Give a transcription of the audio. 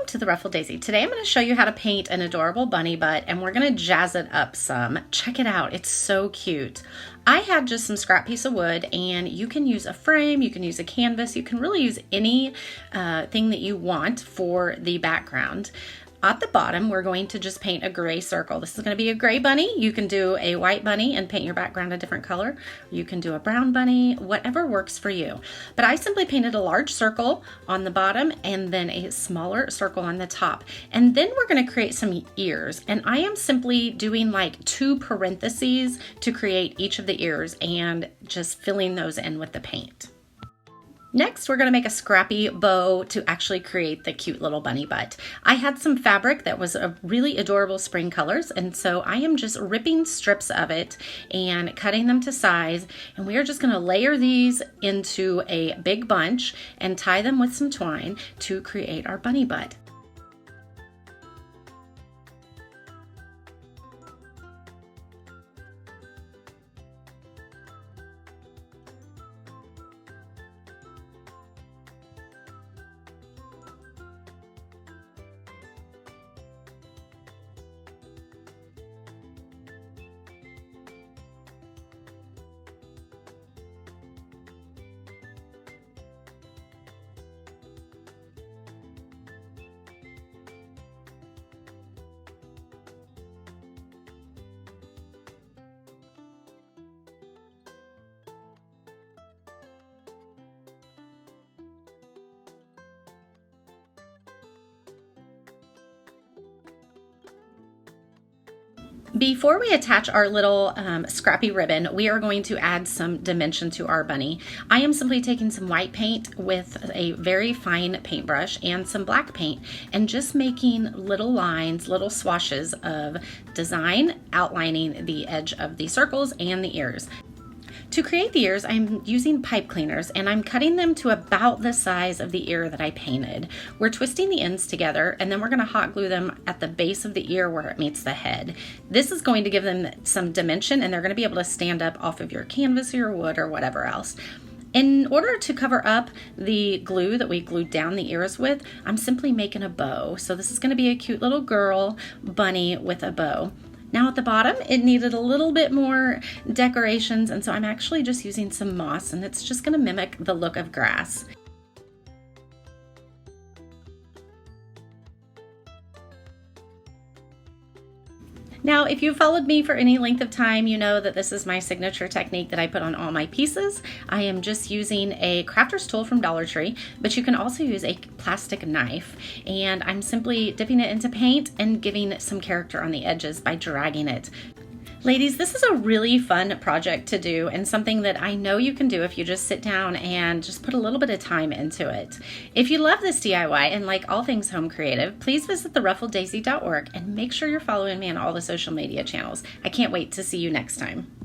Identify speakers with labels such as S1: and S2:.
S1: to the Ruffled Daisy. Today I'm going to show you how to paint an adorable bunny butt, and we're going to jazz it up some. Check it out, it's so cute. I had just some scrap piece of wood, and you can use a frame, you can use a canvas, you can really use any thing that you want for the background. At the bottom, we're going to just paint a gray circle. This is going to be a gray bunny. You can do a white bunny and paint your background a different color. You can do a brown bunny, whatever works for you. But I simply painted a large circle on the bottom and then a smaller circle on the top. And then we're going to create some ears. And I am simply doing like 2 parentheses to create each of the ears and just filling those in with the paint. Next, we're going to make a scrappy bow to actually create the cute little bunny butt. I had some fabric that was a really adorable spring colors, and so I am just ripping strips of it and cutting them to size, and we are just going to layer these into a big bunch and tie them with some twine to create our bunny butt. Before we attach our little scrappy ribbon, we are going to add some dimension to our bunny. I am simply taking some white paint with a very fine paintbrush and some black paint and just making little lines, little swashes of design, outlining the edge of the circles and the ears. To create the ears, I'm using pipe cleaners, and I'm cutting them to about the size of the ear that I painted. We're twisting the ends together, and then we're going to hot glue them at the base of the ear where it meets the head. This is going to give them some dimension, and they're going to be able to stand up off of your canvas or your wood or whatever else. In order to cover up the glue that we glued down the ears with, I'm simply making a bow. So this is going to be a cute little girl bunny with a bow. Now at the bottom, it needed a little bit more decorations, and so I'm actually just using some moss, and it's just gonna mimic the look of grass. Now, if you've followed me for any length of time, you know that this is my signature technique that I put on all my pieces. I am just using a crafter's tool from Dollar Tree, but you can also use a plastic knife. And I'm simply dipping it into paint and giving some character on the edges by dragging it. Ladies, this is a really fun project to do and something that I know you can do if you just sit down and just put a little bit of time into it. If you love this DIY and like all things home creative, please visit theruffleddaisy.org and make sure you're following me on all the social media channels. I can't wait to see you next time.